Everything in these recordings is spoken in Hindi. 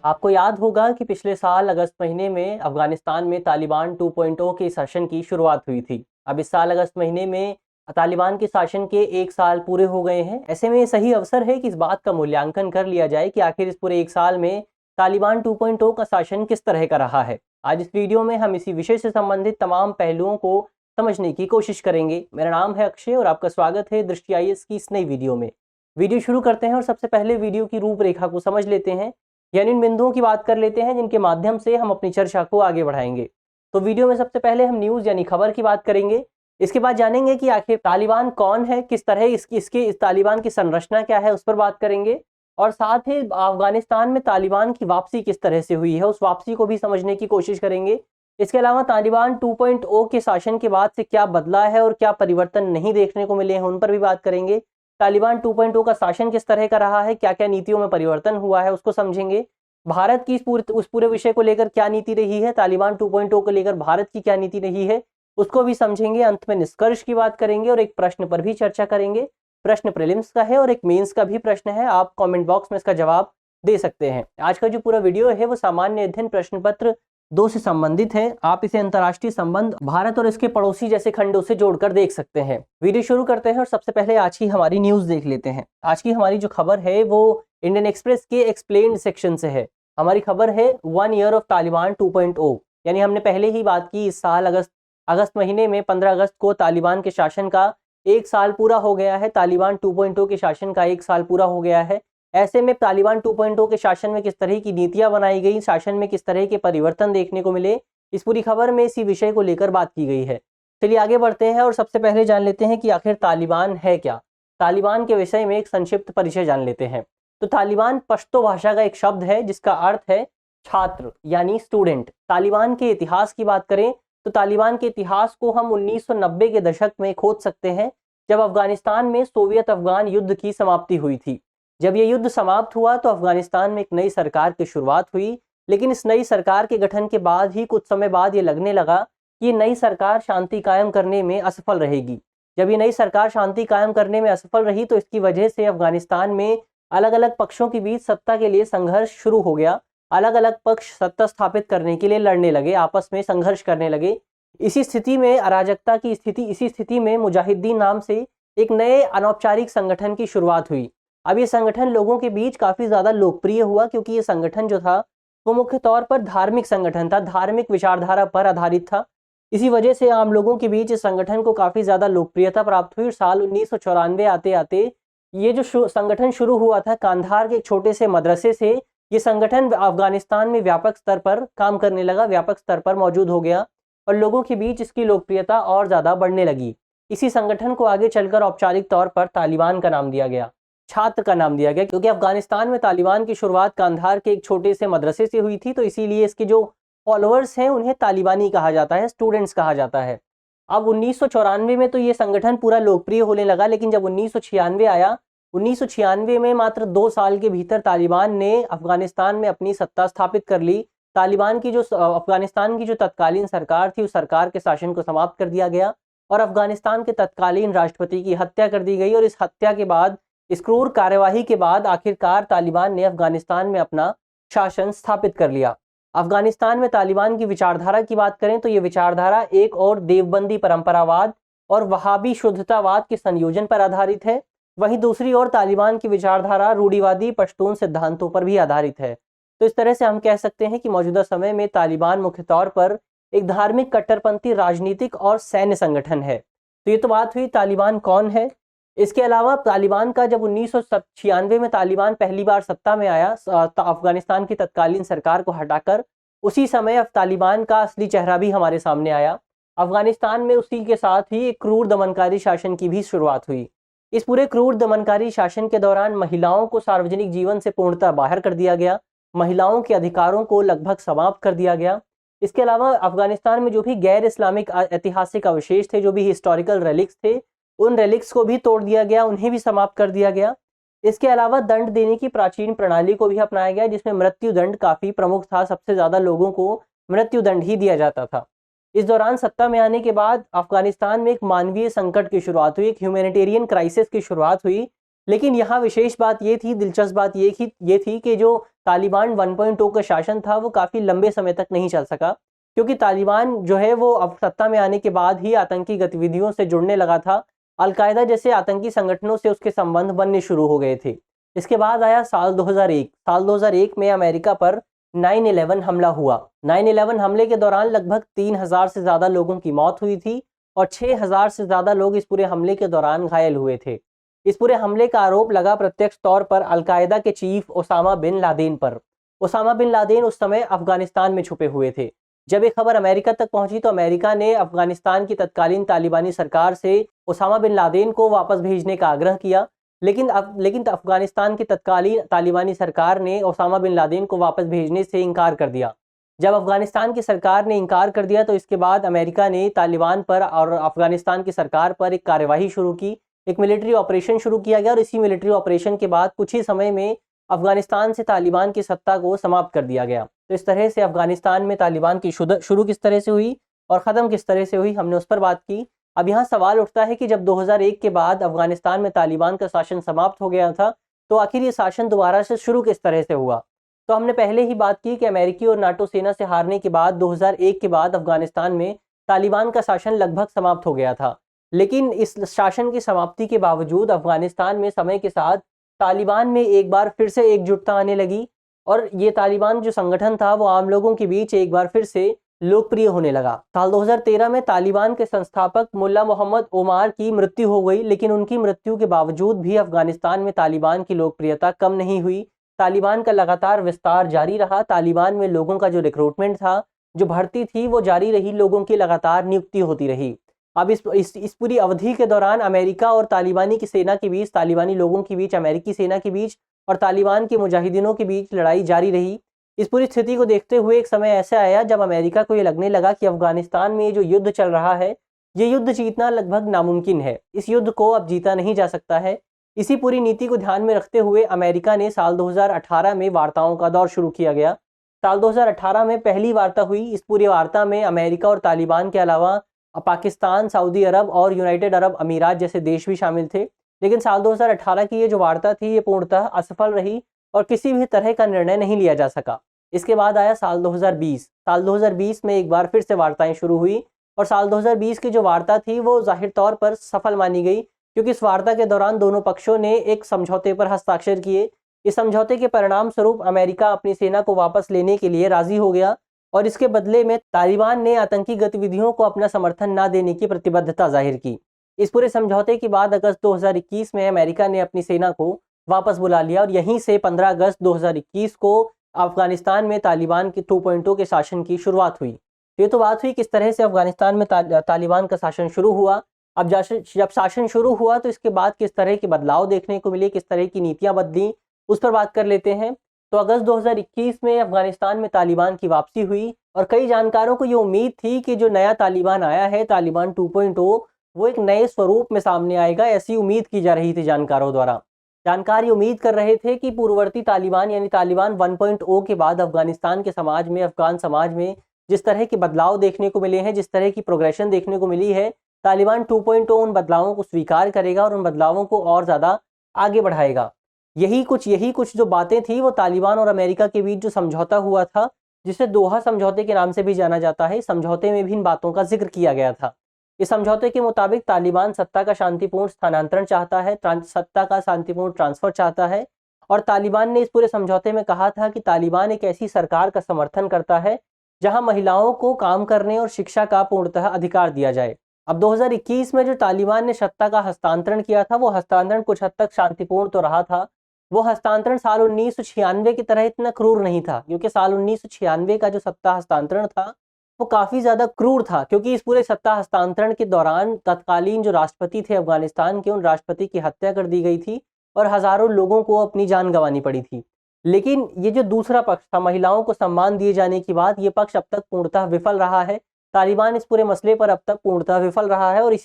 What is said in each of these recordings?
आपको याद होगा कि पिछले साल अगस्त महीने में अफगानिस्तान में तालिबान 2.0 के शासन की शुरुआत हुई थी। अब इस साल अगस्त महीने में तालिबान के शासन के 1 साल पूरे हो गए हैं। ऐसे में ये सही अवसर है कि इस बात का मूल्यांकन कर लिया जाए कि आखिर इस पूरे 1 साल में तालिबान 2.0 का शासन किस तरह का रहा है। आज इस वीडियो में हम इसी विषय से संबंधित तमाम पहलुओं को समझने की कोशिश करेंगे। मेरा नाम है अक्षय और आपका स्वागत है दृष्टि IAS की इस नई वीडियो में। वीडियो शुरू करते हैं और सबसे पहले वीडियो की रूपरेखा को समझ लेते हैं, यानी इन बिंदुओं की बात कर लेते हैं जिनके माध्यम से हम अपनी चर्चा को आगे बढ़ाएंगे। तो वीडियो में सबसे पहले हम न्यूज़ यानी खबर की बात करेंगे। इसके बाद जानेंगे कि आखिर तालिबान कौन है, किस तरह इस तालिबान की संरचना क्या है, उस पर बात करेंगे। और साथ ही अफगानिस्तान में तालिबान की वापसी किस तरह से हुई है, उस वापसी को भी समझने की कोशिश करेंगे। इसके अलावा तालिबान 2.0 के शासन के बाद से क्या बदला है और क्या परिवर्तन नहीं देखने को मिले हैं, उन पर भी बात करेंगे। तालिबान 2.0 का शासन किस तरह का रहा है, क्या क्या नीतियों में परिवर्तन हुआ है, उसको समझेंगे। भारत की उस पूरे विषय को लेकर क्या नीति रही है, तालिबान 2.0 को लेकर भारत की क्या नीति रही है, उसको भी समझेंगे। अंत में निष्कर्ष की बात करेंगे और एक प्रश्न पर भी चर्चा करेंगे। प्रश्न प्रीलिम्स का है और एक मेंस का भी प्रश्न है, आप कमेंट बॉक्स में इसका जवाब दे सकते हैं। आज का जो पूरा वीडियो है वो सामान्य अध्ययन प्रश्न पत्र 2 से संबंधित है। आप इसे अंतर्राष्ट्रीय संबंध, भारत और इसके पड़ोसी जैसे खंडों से जोड़कर देख सकते हैं। वीडियो शुरू करते हैं और सबसे पहले आज की हमारी न्यूज़ देख लेते हैं। आज की हमारी जो खबर है वो इंडियन एक्सप्रेस के एक्सप्लेन्ड सेक्शन से है। हमारी खबर है 1 ईयर ऑफ तालिबान 2.0, यानी हमने पहले ही बात की, इस साल अगस्त महीने में 15 अगस्त को तालिबान के शासन का 1 साल पूरा हो गया है। तालिबान 2.0 के शासन का 1 साल पूरा हो गया है। ऐसे में तालिबान 2.0 के शासन में किस तरह की नीतियां बनाई गई, शासन में किस तरह के परिवर्तन देखने को मिले, इस पूरी खबर में इसी विषय को लेकर बात की गई है। चलिए आगे बढ़ते हैं और सबसे पहले जान लेते हैं कि आखिर तालिबान है क्या। तालिबान के विषय में एक संक्षिप्त परिचय जान लेते हैं। तो तालिबान पश्तो भाषा का एक शब्द है जिसका अर्थ है छात्र यानी स्टूडेंट। तालिबान के इतिहास की बात करें तो तालिबान के इतिहास को हम 1990 के दशक में खोज सकते हैं, जब अफगानिस्तान में सोवियत अफगान युद्ध की समाप्ति हुई थी। जब ये युद्ध समाप्त हुआ तो अफगानिस्तान में एक नई सरकार की शुरुआत हुई, लेकिन इस नई सरकार के गठन के बाद ही कुछ समय बाद ये लगने लगा कि ये नई सरकार शांति कायम करने में असफल रहेगी। जब ये नई सरकार शांति कायम करने में असफल रही तो इसकी वजह से अफगानिस्तान में अलग अलग पक्षों के बीच सत्ता के लिए संघर्ष शुरू हो गया। अलग अलग पक्ष सत्ता स्थापित करने के लिए लड़ने लगे, आपस में संघर्ष करने लगे। इसी स्थिति में मुजाहिदीन नाम से एक नए अनौपचारिक संगठन की शुरुआत हुई। अब ये संगठन लोगों के बीच काफ़ी ज़्यादा लोकप्रिय हुआ, क्योंकि ये संगठन जो था वो मुख्य तौर पर धार्मिक संगठन था, धार्मिक विचारधारा पर आधारित था। इसी वजह से आम लोगों के बीच इस संगठन को काफ़ी ज़्यादा लोकप्रियता प्राप्त हुई। साल 1994 आते आते ये जो संगठन शुरू हुआ था कांधार के एक छोटे से मदरसे से, ये संगठन अफगानिस्तान में व्यापक स्तर पर काम करने लगा, व्यापक स्तर पर मौजूद हो गया और लोगों के बीच इसकी लोकप्रियता और ज़्यादा बढ़ने लगी। इसी संगठन को आगे चलकर औपचारिक तौर पर तालिबान का नाम दिया गया, छात्र का नाम दिया गया, क्योंकि अफगानिस्तान में तालिबान की शुरुआत कांधार के एक छोटे से मदरसे से हुई थी, तो इसीलिए इसके जो फॉलोअर्स हैं उन्हें तालिबानी कहा जाता है, स्टूडेंट्स कहा जाता है। अब 1994 में तो ये संगठन पूरा लोकप्रिय होने लगा, लेकिन जब 1996 आया, 1996 में मात्र 2 साल के भीतर तालिबान ने अफगानिस्तान में अपनी सत्ता स्थापित कर ली। अफगानिस्तान की जो तत्कालीन सरकार थी उस सरकार के शासन को समाप्त कर दिया गया और अफगानिस्तान के तत्कालीन राष्ट्रपति की हत्या कर दी गई। और इस हत्या के बाद, इस क्रूर कार्यवाही के बाद आखिरकार तालिबान ने अफगानिस्तान में अपना शासन स्थापित कर लिया। अफगानिस्तान में तालिबान की विचारधारा की बात करें तो ये विचारधारा एक और देवबंदी परंपरावाद और वहाबी शुद्धतावाद के संयोजन पर आधारित है, वहीं दूसरी ओर तालिबान की विचारधारा रूढ़िवादी पश्तून सिद्धांतों पर भी आधारित है। तो इस तरह से हम कह सकते हैं कि मौजूदा समय में तालिबान मुख्य तौर पर एक धार्मिक कट्टरपंथी राजनीतिक और सैन्य संगठन है। तो ये तो बात हुई तालिबान कौन है। इसके अलावा तालिबान का जब 1996 में तालिबान पहली बार सत्ता में आया अफगानिस्तान की तत्कालीन सरकार को हटाकर, उसी समय अब तालिबान का असली चेहरा भी हमारे सामने आया। अफगानिस्तान में उसी के साथ ही एक क्रूर दमनकारी शासन की भी शुरुआत हुई। इस पूरे क्रूर दमनकारी शासन के दौरान महिलाओं को सार्वजनिक जीवन से पूर्णतः बाहर कर दिया गया, महिलाओं के अधिकारों को लगभग समाप्त कर दिया गया। इसके अलावा अफगानिस्तान में जो भी गैर इस्लामिक ऐतिहासिक अवशेष थे, जो भी हिस्टोरिकल रेलिक्स थे, उन रेलिक्स को भी तोड़ दिया गया, उन्हें भी समाप्त कर दिया गया। इसके अलावा दंड देने की प्राचीन प्रणाली को भी अपनाया गया, जिसमें मृत्यु दंड काफ़ी प्रमुख था। सबसे ज़्यादा लोगों को मृत्यु दंड ही दिया जाता था। इस दौरान सत्ता में आने के बाद अफगानिस्तान में एक मानवीय संकट की शुरुआत हुई, एक ह्यूमैनिटेरियन क्राइसिस की शुरुआत हुई, लेकिन यहाँ विशेष बात ये थी, दिलचस्प बात ये थी कि जो तालिबान 1.0 का शासन था वो काफ़ी लंबे समय तक नहीं चल सका, क्योंकि तालिबान जो है वो अब सत्ता में आने के बाद ही आतंकी गतिविधियों से जुड़ने लगा था। अलकायदा जैसे आतंकी संगठनों से उसके संबंध बनने शुरू हो गए थे। इसके बाद आया साल 2001। साल 2001 में अमेरिका पर 9/11 हमला हुआ। 9/11 हमले के दौरान लगभग 3000 से ज़्यादा लोगों की मौत हुई थी और 6000 से ज़्यादा लोग इस पूरे हमले के दौरान घायल हुए थे। इस पूरे हमले का आरोप लगा प्रत्यक्ष तौर पर अलकायदा के चीफ ओसामा बिन लादेन पर। ओसामा बिन लादेन उस समय अफगानिस्तान में छुपे हुए थे। जब ये खबर अमेरिका तक पहुंची तो अमेरिका ने अफगानिस्तान की तत्कालीन तालिबानी सरकार से ओसामा बिन लादेन को वापस भेजने का आग्रह किया, लेकिन अफगानिस्तान की तत्कालीन तालिबानी सरकार ने ओसामा बिन लादेन को वापस भेजने से इनकार कर दिया। जब अफगानिस्तान की सरकार ने इनकार कर दिया तो इसके बाद अमेरिका ने तालिबान पर और अफगानिस्तान की सरकार पर एक कार्यवाही शुरू की, एक मिलिट्री ऑपरेशन शुरू किया गया और इसी मिलिट्री ऑपरेशन के बाद कुछ ही समय में अफगानिस्तान से तालिबान की सत्ता को समाप्त कर दिया गया। तो इस तरह से अफगानिस्तान में तालिबान की शुरू किस तरह से हुई और ख़त्म किस तरह से हुई, हमने उस पर बात की। अब यहाँ सवाल उठता है कि जब 2001 के बाद अफगानिस्तान में तालिबान का शासन समाप्त हो गया था तो आखिर ये शासन दोबारा से शुरू किस तरह से हुआ। तो हमने पहले ही बात की कि अमेरिकी और नाटो सेना से हारने के बाद 2001 के बाद अफगानिस्तान में तालिबान का शासन लगभग समाप्त हो गया था। लेकिन इस शासन की समाप्ति के बावजूद अफगानिस्तान में समय के साथ तालिबान में एक बार फिर से एकजुटता आने लगी और ये तालिबान जो संगठन था वो आम लोगों के बीच एक बार फिर से लोकप्रिय होने लगा। साल 2013 में तालिबान के संस्थापक मुल्ला मोहम्मद ओमार की मृत्यु हो गई, लेकिन उनकी मृत्यु के बावजूद भी अफगानिस्तान में तालिबान की लोकप्रियता कम नहीं हुई। तालिबान का लगातार विस्तार जारी रहा। तालिबान में लोगों का जो रिक्रूटमेंट था, जो भर्ती थी वो जारी रही, लोगों की लगातार नियुक्ति होती रही। अब इस पूरी अवधि के दौरान अमेरिका और तालिबानी की सेना के बीच, तालिबानी लोगों के बीच, अमेरिकी सेना के बीच और तालिबान के मुजाहिदीनों के बीच लड़ाई जारी रही। इस पूरी स्थिति को देखते हुए एक समय ऐसा आया जब अमेरिका को ये लगने लगा कि अफगानिस्तान में जो युद्ध चल रहा है, ये युद्ध जीतना लगभग नामुमकिन है। इस युद्ध को अब जीता नहीं जा सकता है। इसी पूरी नीति को ध्यान में रखते हुए अमेरिका ने साल 2018 में वार्ताओं का दौर शुरू किया गया। साल 2018 में पहली वार्ता हुई। इस पूरी वार्ता में अमेरिका और तालिबान के अलावा पाकिस्तान, सऊदी अरब और यूनाइटेड अरब अमीरात जैसे देश भी शामिल थे। लेकिन साल 2018 की ये जो वार्ता थी ये पूर्णतः असफल रही और किसी भी तरह का निर्णय नहीं लिया जा सका। इसके बाद आया साल 2020। साल 2020 में एक बार फिर से वार्ताएं शुरू हुई और साल 2020 की जो वार्ता थी वो जाहिर तौर पर सफल मानी गई, क्योंकि इस वार्ता के दौरान दोनों पक्षों ने एक समझौते पर हस्ताक्षर किए। इस समझौते के परिणाम स्वरूप अमेरिका अपनी सेना को वापस लेने के लिए राजी हो गया और इसके बदले में तालिबान ने आतंकी गतिविधियों को अपना समर्थन न देने की प्रतिबद्धता जाहिर की। इस पूरे समझौते के बाद अगस्त 2021 में अमेरिका ने अपनी सेना को वापस बुला लिया और यहीं से 15 अगस्त 2021 को अफगानिस्तान में तालिबान के 2.0 के शासन की शुरुआत हुई। ये तो बात हुई किस तरह से अफगानिस्तान में तालिबान का शासन शुरू हुआ। अब जब शासन शुरू हुआ तो इसके बाद किस तरह के बदलाव देखने को मिले, किस तरह की नीतियां बदली, उस पर बात कर लेते हैं। तो अगस्त 2021 में अफगानिस्तान में तालिबान की वापसी हुई और कई जानकारों को ये उम्मीद थी कि जो नया तालिबान आया है, तालिबान 2.0, वो एक नए स्वरूप में सामने आएगा, ऐसी उम्मीद की जा रही थी जानकारों द्वारा। जानकार ये उम्मीद कर रहे थे कि पूर्ववर्ती तालिबान यानी तालिबान 1.0 के बाद अफगानिस्तान के समाज में, अफगान समाज में जिस तरह के बदलाव देखने को मिले हैं, जिस तरह की प्रोग्रेशन देखने को मिली है, तालिबान 2.0 उन बदलावों को स्वीकार करेगा और उन बदलावों को और ज़्यादा आगे बढ़ाएगा। यही कुछ जो बातें थी वो तालिबान और अमेरिका के बीच जो समझौता हुआ था, जिसे दोहा समझौते के नाम से भी जाना जाता है, समझौते में भी इन बातों का जिक्र किया गया था। इस समझौते के मुताबिक तालिबान सत्ता का शांतिपूर्ण स्थानांतरण चाहता है, सत्ता का शांतिपूर्ण ट्रांसफर चाहता है और तालिबान ने इस पूरे समझौते में कहा था कि तालिबान एक ऐसी सरकार का समर्थन करता है जहां महिलाओं को काम करने और शिक्षा का पूर्णतः अधिकार दिया जाए। अब 2021 में जो तालिबान ने सत्ता का हस्तांतरण किया था, वो हस्तांतरण कुछ हद तक शांतिपूर्ण तो रहा था। वो हस्तांतरण साल 1996 की तरह इतना क्रूर नहीं था, क्योंकि साल 1996 का जो सत्ता हस्तांतरण था वो काफ़ी ज़्यादा क्रूर था, क्योंकि इस पूरे सत्ता हस्तांतरण के दौरान तत्कालीन जो राष्ट्रपति थे अफगानिस्तान के, उन राष्ट्रपति की हत्या कर दी गई थी और हज़ारों लोगों को अपनी जान गंवानी पड़ी थी। लेकिन ये जो दूसरा पक्ष था, महिलाओं को सम्मान दिए जाने की बात, ये पक्ष अब तक पूर्णतः विफल रहा है। तालिबान इस पूरे मसले पर अब तक पूर्णतः विफल रहा है और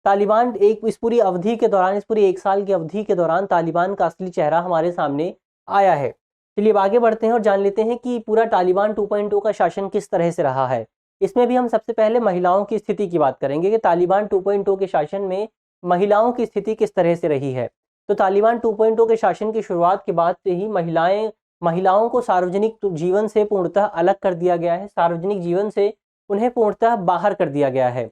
तालिबान इस पूरी अवधि के दौरान, इस पूरी 1 साल की अवधि के दौरान तालिबान का असली चेहरा हमारे सामने आया है। चलिए अब आगे बढ़ते हैं और जान लेते हैं कि पूरा तालिबान 2.0 का शासन किस तरह से रहा है। इसमें भी हम सबसे पहले महिलाओं की स्थिति की बात करेंगे कि तालिबान 2.0 के शासन में महिलाओं की स्थिति किस तरह से रही है। तो तालिबान 2.0 के शासन की शुरुआत के बाद से ही महिलाओं को सार्वजनिक जीवन से पूर्णतः अलग कर दिया गया है। सार्वजनिक जीवन से उन्हें पूर्णतः बाहर कर दिया गया है।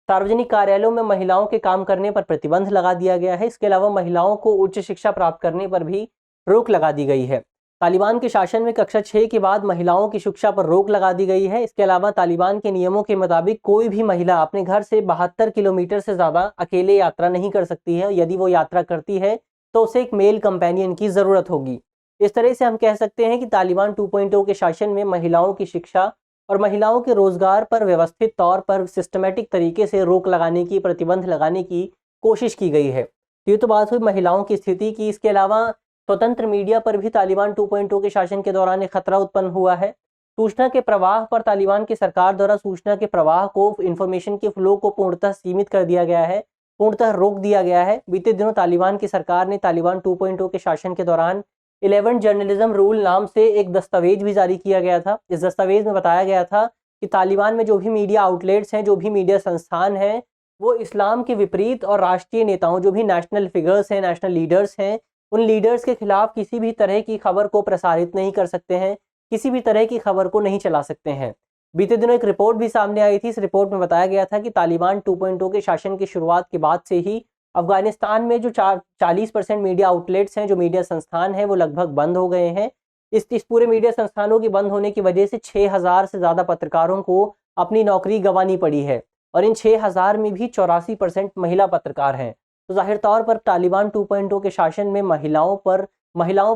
सार्वजनिक कार्यालयों में महिलाओं के काम करने पर प्रतिबंध लगा दिया गया है। इसके अलावा महिलाओं को उच्च शिक्षा प्राप्त करने पर भी रोक लगा दी गई है। तालिबान के शासन में कक्षा 6 के बाद महिलाओं की शिक्षा पर रोक लगा दी गई है। इसके अलावा तालिबान के नियमों के मुताबिक कोई भी महिला अपने घर से 72 किलोमीटर से ज़्यादा अकेले यात्रा नहीं कर सकती है। यदि वो यात्रा करती है तो उसे एक मेल कंपेनियन की ज़रूरत होगी। इस तरह से हम कह सकते हैं कि तालिबान 2.0 के शासन में महिलाओं की शिक्षा और महिलाओं के रोजगार पर व्यवस्थित तौर पर सिस्टमेटिक तरीके से रोक लगाने की, प्रतिबंध लगाने की कोशिश की गई है। ये तो बात हुई महिलाओं की स्थिति की। इसके अलावा स्वतंत्र मीडिया पर भी तालिबान 2.0 के शासन के दौरान एक खतरा उत्पन्न हुआ है। सूचना के प्रवाह पर तालिबान की सरकार द्वारा सूचना के प्रवाह को, इंफॉर्मेशन के फ्लो को पूर्णतः सीमित कर दिया गया है, पूर्णतः रोक दिया गया है। बीते दिनों तालिबान की सरकार ने तालिबान 2.0 के शासन के दौरान 11 जर्नलिज्म रूल नाम से एक दस्तावेज भी जारी किया गया था। इस दस्तावेज में बताया गया था कि तालिबान में जो भी मीडिया आउटलेट्स हैं, जो भी मीडिया संस्थान हैं, वो इस्लाम के विपरीत और राष्ट्रीय नेताओं, जो भी नेशनल फिगर्स हैं, नेशनल लीडर्स हैं, उन लीडर्स के खिलाफ किसी भी तरह की खबर को प्रसारित नहीं कर सकते हैं, किसी भी तरह की खबर को नहीं चला सकते हैं। बीते दिनों एक रिपोर्ट भी सामने आई थी। इस रिपोर्ट में बताया गया था कि तालिबान 2.0 के शासन की शुरुआत के बाद से ही अफगानिस्तान में जो 40% मीडिया आउटलेट्स हैं, जो मीडिया संस्थान हैं, वो लगभग बंद हो गए हैं। इस पूरे मीडिया संस्थानों के बंद होने की वजह से 6000 से ज़्यादा पत्रकारों को अपनी नौकरी गंवानी पड़ी है और इन 6000 में भी 84% महिला पत्रकार हैं। तो जाहिर तौर पर तालिबान 2.0 के शासन में महिलाओं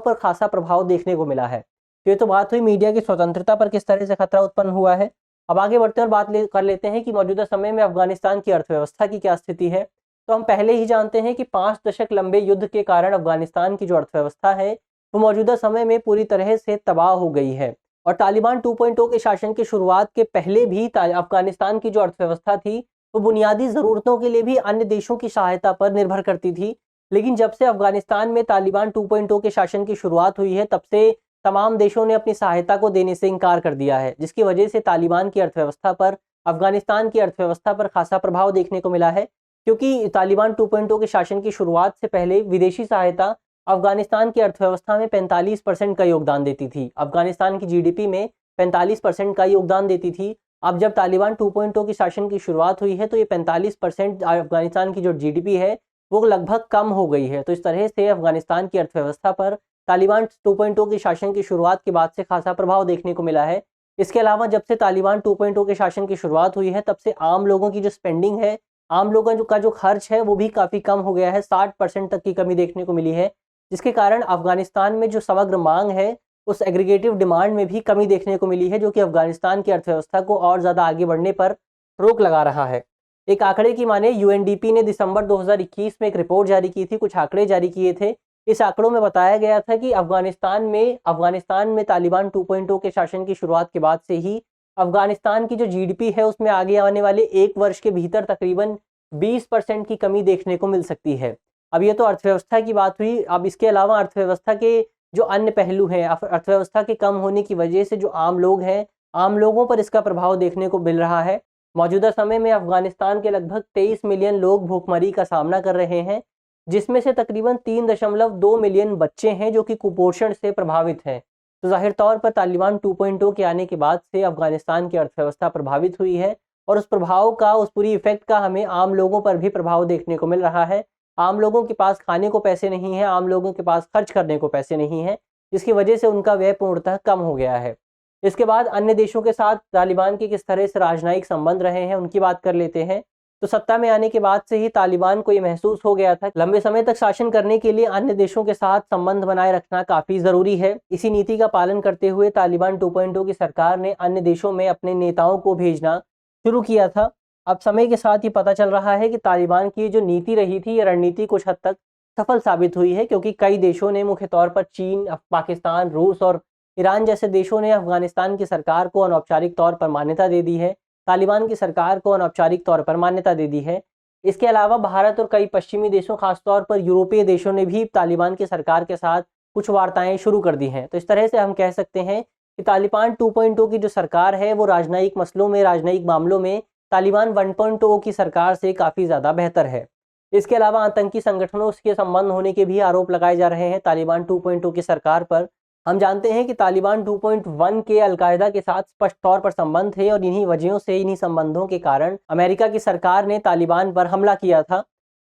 पर खासा प्रभाव देखने को मिला है। तो ये तो बात हुई मीडिया की स्वतंत्रता पर किस तरह से खतरा उत्पन्न हुआ है। अब आगे बढ़ते हैं और कर लेते हैं कि मौजूदा समय में अफगानिस्तान की अर्थव्यवस्था की क्या स्थिति है। तो हम पहले ही जानते हैं कि 5 दशक लंबे युद्ध के कारण अफगानिस्तान की जो अर्थव्यवस्था है वो मौजूदा समय में पूरी तरह से तबाह हो गई है। और तालिबान 2.0 के शासन की शुरुआत के पहले भी अफगानिस्तान की जो अर्थव्यवस्था थी वो बुनियादी ज़रूरतों के लिए भी अन्य देशों की सहायता पर निर्भर करती थी। लेकिन जब से अफगानिस्तान में तालिबान 2.0 के शासन की शुरुआत हुई है, तब से तमाम देशों ने अपनी सहायता को देने से इनकार कर दिया है, जिसकी वजह से तालिबान की अर्थव्यवस्था पर, अफगानिस्तान की अर्थव्यवस्था पर खासा प्रभाव देखने को मिला है। क्योंकि तालिबान 2.0 के शासन की शुरुआत से पहले विदेशी सहायता अफगानिस्तान की अर्थव्यवस्था में 45% का योगदान देती थी। अफगानिस्तान की जीडीपी में 45% का योगदान देती थी। अब जब तालिबान 2.0 की शासन की शुरुआत हुई है तो ये 45% अफगानिस्तान की जो जीडीपी है वो लगभग कम हो गई है। तो इस तरह से अफगानिस्तान की अर्थव्यवस्था पर तालिबान 2.0 की शासन की शुरुआत के बाद से खासा प्रभाव देखने को मिला है। इसके अलावा जब से तालिबान 2.0 के शासन की शुरुआत हुई है तब से आम लोगों की जो स्पेंडिंग है, आम लोगों का जो खर्च है वो भी काफ़ी कम हो गया है। 60% तक की कमी देखने को मिली है, जिसके कारण अफगानिस्तान में जो समग्र मांग है उस एग्रीगेटिव डिमांड में भी कमी देखने को मिली है, जो कि अफगानिस्तान की अर्थव्यवस्था को और ज़्यादा आगे बढ़ने पर रोक लगा रहा है। एक आंकड़े की माने यूएनडीपी ने दिसंबर 2021 में एक रिपोर्ट जारी की थी, कुछ आंकड़े जारी किए थे। इस आंकड़ों में बताया गया था कि अफगानिस्तान में तालिबान 2.0 के शासन की शुरुआत के बाद से ही अफगानिस्तान की जो जीडीपी है उसमें आगे आने वाले 1 वर्ष के भीतर तकरीबन 20% की कमी देखने को मिल सकती है। अब ये तो अर्थव्यवस्था की बात हुई। अब इसके अलावा अर्थव्यवस्था के जो अन्य पहलू हैं, अर्थव्यवस्था के कम होने की वजह से जो आम लोग हैं, आम लोगों पर इसका प्रभाव देखने को मिल रहा है। मौजूदा समय में अफगानिस्तान के लगभग 23 मिलियन लोग भूखमरी का सामना कर रहे हैं, जिसमें से तकरीबन 3.2 मिलियन बच्चे हैं जो कि कुपोषण से प्रभावित हैं। तो जाहिर तौर पर तालिबान 2.0 के आने के बाद से अफगानिस्तान की अर्थव्यवस्था प्रभावित हुई है और उस प्रभाव का, उस पूरी इफेक्ट का हमें आम लोगों पर भी प्रभाव देखने को मिल रहा है। आम लोगों के पास खाने को पैसे नहीं हैं, आम लोगों के पास खर्च करने को पैसे नहीं हैं, जिसकी वजह से उनका व्यय पूर्णतः कम हो गया है। इसके बाद अन्य देशों के साथ तालिबान के किस तरह से राजनयिक संबंध रहे हैं उनकी बात कर लेते हैं। तो सत्ता में आने के बाद से ही तालिबान को ये महसूस हो गया था लंबे समय तक शासन करने के लिए अन्य देशों के साथ संबंध बनाए रखना काफ़ी ज़रूरी है। इसी नीति का पालन करते हुए तालिबान 2.0 की सरकार ने अन्य देशों में अपने नेताओं को भेजना शुरू किया था। अब समय के साथ ये पता चल रहा है कि तालिबान की जो नीति रही थी, ये रणनीति कुछ हद तक सफल साबित हुई है, क्योंकि कई देशों ने, मुख्य तौर पर चीन, पाकिस्तान, रूस और ईरान जैसे देशों ने अफगानिस्तान की सरकार को अनौपचारिक तौर पर मान्यता दे दी है, तालिबान की सरकार को अनौपचारिक तौर पर मान्यता दे दी है। इसके अलावा भारत और कई पश्चिमी देशों, खासतौर पर यूरोपीय देशों ने भी तालिबान की सरकार के साथ कुछ वार्ताएं शुरू कर दी हैं। तो इस तरह से हम कह सकते हैं कि तालिबान 2.0 की जो सरकार है वो राजनयिक मसलों में, राजनयिक मामलों में तालिबान 1.0 की सरकार से काफ़ी ज़्यादा बेहतर है। इसके अलावा आतंकी संगठनों से संबंध होने के भी आरोप लगाए जा रहे हैं तालिबान 2.0 की सरकार पर। हम जानते हैं कि तालिबान 2.1 के अलकायदा के साथ स्पष्ट तौर पर संबंध थे और इन्हीं वजहों से, इन्हीं संबंधों के कारण अमेरिका की सरकार ने तालिबान पर हमला किया था।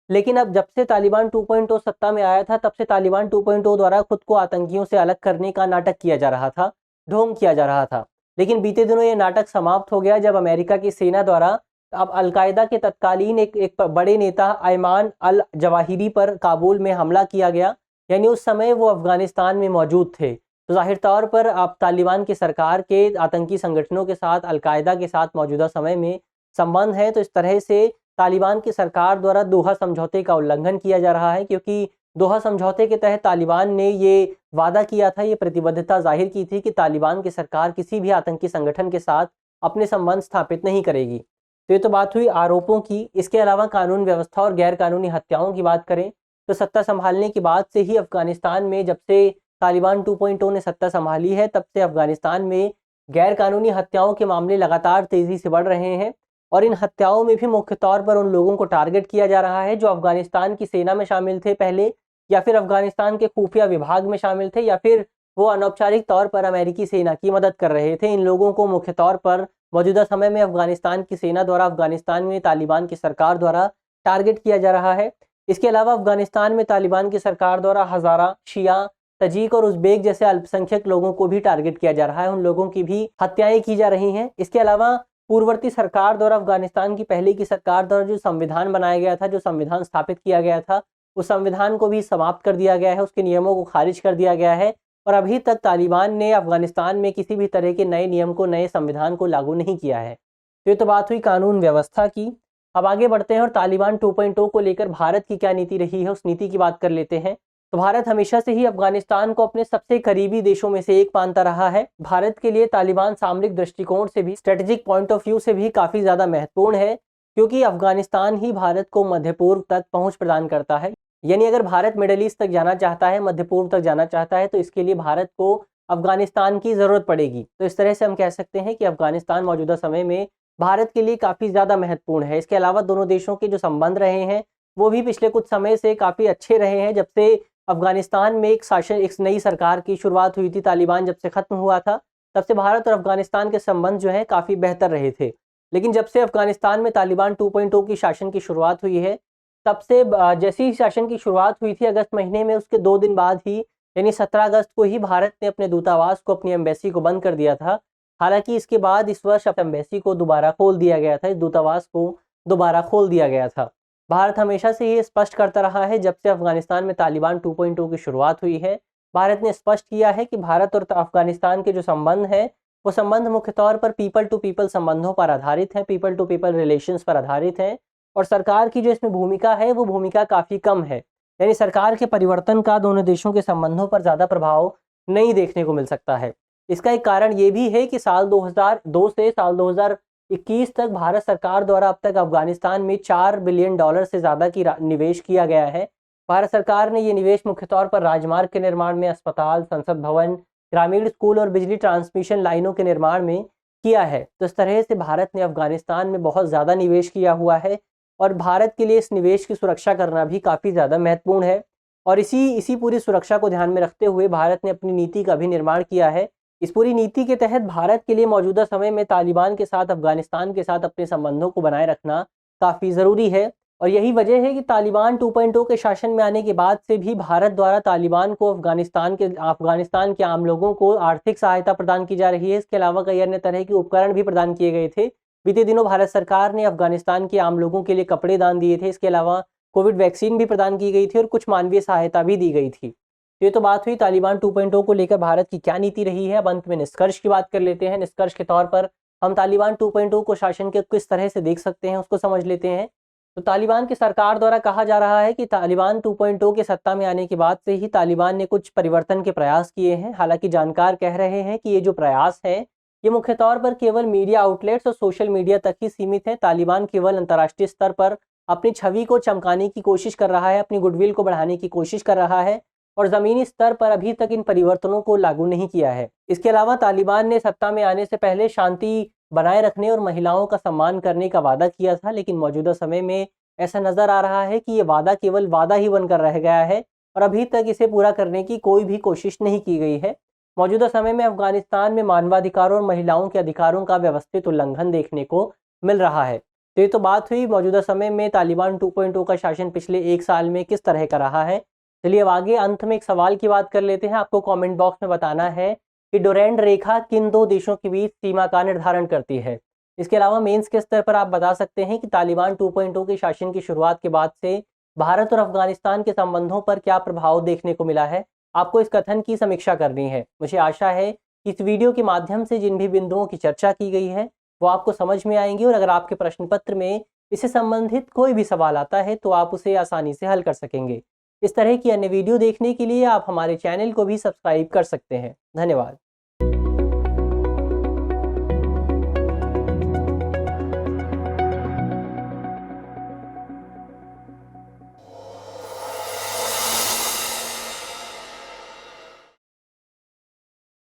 लेकिन अब जब से तालिबान 2.0 सत्ता में आया था, तब से तालिबान 2.0 द्वारा खुद को आतंकियों से अलग करने का नाटक किया जा रहा था, ढोंग किया जा रहा था। लेकिन बीते दिनों ये नाटक समाप्त हो गया जब अमेरिका की सेना द्वारा अब अलकायदा के तत्कालीन एक बड़े नेता अयमान अल जवाहिरी पर काबुल में हमला किया गया। यानी उस समय वो अफगानिस्तान में मौजूद थे। तो जाहिर तौर पर अब तालिबान की सरकार के आतंकी संगठनों के साथ, अलकायदा के साथ मौजूदा समय में संबंध है। तो इस तरह से तालिबान की सरकार द्वारा दोहा समझौते का उल्लंघन किया जा रहा है, क्योंकि दोहा समझौते के तहत तालिबान ने ये वादा किया था, ये प्रतिबद्धता जाहिर की थी कि तालिबान की सरकार किसी भी आतंकी संगठन के साथ अपने संबंध स्थापित नहीं करेगी। तो ये तो बात हुई आरोपों की। इसके अलावा कानून व्यवस्था और गैर कानूनी हत्याओं की बात करें तो सत्ता संभालने के बाद से ही अफगानिस्तान में, जब से तालिबान 2.0 ने सत्ता संभाली है, तब से अफगानिस्तान में गैर कानूनी हत्याओं के मामले लगातार तेजी से बढ़ रहे हैं। और इन हत्याओं में भी मुख्य तौर पर उन लोगों को टारगेट किया जा रहा है जो अफगानिस्तान की सेना में शामिल थे पहले, या फिर अफगानिस्तान के खुफिया विभाग में शामिल थे, या फिर वो अनौपचारिक तौर पर अमेरिकी सेना की मदद कर रहे थे। इन लोगों को मुख्य तौर पर मौजूदा समय में अफगानिस्तान की सेना द्वारा, अफगानिस्तान में तालिबान की सरकार द्वारा टारगेट किया जा रहा है। इसके अलावा अफगानिस्तान में तालिबान की सरकार द्वारा हज़ारा, शिया, तजीक और उज़्बेक जैसे अल्पसंख्यक लोगों को भी टारगेट किया जा रहा है, उन लोगों की भी हत्याएं की जा रही हैं। इसके अलावा पूर्ववर्ती सरकार द्वारा, अफगानिस्तान की पहले की सरकार द्वारा जो संविधान बनाया गया था, जो संविधान स्थापित किया गया था, उस संविधान को भी समाप्त कर दिया गया है, उसके नियमों को खारिज कर दिया गया है। और अभी तक तालिबान ने अफगानिस्तान में किसी भी तरह के नए नियम को, नए संविधान को लागू नहीं किया है। तो ये तो बात हुई कानून व्यवस्था की। अब आगे बढ़ते हैं और तालिबान 2.0 को लेकर भारत की क्या नीति रही है, उस नीति की बात कर लेते हैं। तो भारत हमेशा से ही अफगानिस्तान को अपने सबसे करीबी देशों में से एक मानता रहा है। भारत के लिए तालिबान सामरिक दृष्टिकोण से भी, स्ट्रेटेजिक पॉइंट ऑफ व्यू से भी काफ़ी ज़्यादा महत्वपूर्ण है, क्योंकि अफगानिस्तान ही भारत को मध्य पूर्व तक पहुँच प्रदान करता है। यानी अगर भारत मिडल ईस्ट तक जाना चाहता है, मध्य पूर्व तक जाना चाहता है, तो इसके लिए भारत को अफगानिस्तान की ज़रूरत पड़ेगी। तो इस तरह से हम कह सकते हैं कि अफगानिस्तान मौजूदा समय में भारत के लिए काफ़ी ज़्यादा महत्वपूर्ण है। इसके अलावा दोनों देशों के जो संबंध रहे हैं वो भी पिछले कुछ समय से काफ़ी अच्छे रहे हैं। जब से अफगानिस्तान में एक नई सरकार की शुरुआत हुई थी, तालिबान जब से ख़त्म हुआ था, तब से भारत और अफगानिस्तान के संबंध जो हैं काफ़ी बेहतर रहे थे। लेकिन जब से अफगानिस्तान में तालिबान 2.0 की शासन की शुरुआत हुई है, तब से जैसी ही शासन की शुरुआत हुई थी अगस्त महीने में, उसके 2 दिन बाद ही, यानी 17 अगस्त को ही भारत ने अपने दूतावास को, अपनी एम्बेसी को बंद कर दिया था। हालांकि इसके बाद इस वर्ष एम्बेसी को दोबारा खोल दिया गया था, इस दूतावास को दोबारा खोल दिया गया था। भारत हमेशा से ये स्पष्ट करता रहा है, जब से अफगानिस्तान में तालिबान 2.0 की शुरुआत हुई है, भारत ने स्पष्ट किया है कि भारत और अफगानिस्तान के जो संबंध हैं, वो संबंध मुख्य तौर पर पीपल टू पीपल संबंधों पर आधारित हैं, पीपल टू पीपल रिलेशंस पर आधारित हैं। और सरकार की जो इसमें भूमिका है, वो भूमिका काफ़ी कम है। यानी सरकार के परिवर्तन का दोनों देशों के संबंधों पर ज़्यादा प्रभाव नहीं देखने को मिल सकता है। इसका एक कारण ये भी है कि साल 2002 से साल 2021 तक भारत सरकार द्वारा अब तक अफगानिस्तान में $4 बिलियन से ज़्यादा की निवेश किया गया है। भारत सरकार ने ये निवेश मुख्य तौर पर राजमार्ग के निर्माण में, अस्पताल, संसद भवन, ग्रामीण स्कूल और बिजली ट्रांसमिशन लाइनों के निर्माण में किया है। तो इस तरह से भारत ने अफगानिस्तान में बहुत ज़्यादा निवेश किया हुआ है और भारत के लिए इस निवेश की सुरक्षा करना भी काफ़ी ज़्यादा महत्वपूर्ण है। और इसी पूरी सुरक्षा को ध्यान में रखते हुए भारत ने अपनी नीति का भी निर्माण किया है। इस पूरी नीति के तहत भारत के लिए मौजूदा समय में तालिबान के साथ, अफगानिस्तान के साथ अपने संबंधों को बनाए रखना काफ़ी ज़रूरी है। और यही वजह है कि तालिबान 2.0 के शासन में आने के बाद से भी भारत द्वारा तालिबान को अफगानिस्तान के आम लोगों को आर्थिक सहायता प्रदान की जा रही है। इसके अलावा कई अन्य तरह के उपकरण भी प्रदान किए गए थे। बीते दिनों भारत सरकार ने अफगानिस्तान के आम लोगों के लिए कपड़े दान दिए थे। इसके अलावा कोविड वैक्सीन भी प्रदान की गई थी और कुछ मानवीय सहायता भी दी गई थी। ये तो बात हुई तालिबान 2.0 को लेकर भारत की क्या नीति रही है। अब अंत में निष्कर्ष की बात कर लेते हैं। निष्कर्ष के तौर पर हम तालिबान 2.0 को शासन के किस तरह से देख सकते हैं, उसको समझ लेते हैं। तो तालिबान की सरकार द्वारा कहा जा रहा है कि तालिबान 2.0 के सत्ता में आने के बाद से ही तालिबान ने कुछ परिवर्तन के प्रयास किए हैं। हालांकि जानकार कह रहे हैं कि ये जो प्रयास है, ये मुख्य तौर पर केवल मीडिया आउटलेट्स और सोशल मीडिया तक ही सीमित है। तालिबान केवल अंतर्राष्ट्रीय स्तर पर अपनी छवि को चमकाने की कोशिश कर रहा है, अपनी गुडविल को बढ़ाने की कोशिश कर रहा है और ज़मीनी स्तर पर अभी तक इन परिवर्तनों को लागू नहीं किया है। इसके अलावा तालिबान ने सत्ता में आने से पहले शांति बनाए रखने और महिलाओं का सम्मान करने का वादा किया था, लेकिन मौजूदा समय में ऐसा नज़र आ रहा है कि ये वादा केवल वादा ही बनकर रह गया है और अभी तक इसे पूरा करने की कोई भी कोशिश नहीं की गई है। मौजूदा समय में अफगानिस्तान में मानवाधिकारों और महिलाओं के अधिकारों का व्यवस्थित उल्लंघन देखने को मिल रहा है। तो ये तो बात हुई मौजूदा समय में तालिबान 2.0 का शासन पिछले एक साल में किस तरह का रहा है। चलिए अब आगे अंत में एक सवाल की बात कर लेते हैं। आपको कमेंट बॉक्स में बताना है कि डोरेंड रेखा किन दो देशों के बीच सीमा का निर्धारण करती है। इसके अलावा मेंस के स्तर पर आप बता सकते हैं कि तालिबान 2.0 के शासन की शुरुआत के बाद से भारत और अफगानिस्तान के संबंधों पर क्या प्रभाव देखने को मिला है। आपको इस कथन की समीक्षा करनी है। मुझे आशा है कि इस वीडियो के माध्यम से जिन भी बिंदुओं की चर्चा की गई है वो आपको समझ में आएंगी और अगर आपके प्रश्न पत्र में इससे संबंधित कोई भी सवाल आता है तो आप उसे आसानी से हल कर सकेंगे। इस तरह की अन्य वीडियो देखने के लिए आप हमारे चैनल को भी सब्सक्राइब कर सकते हैं। धन्यवाद।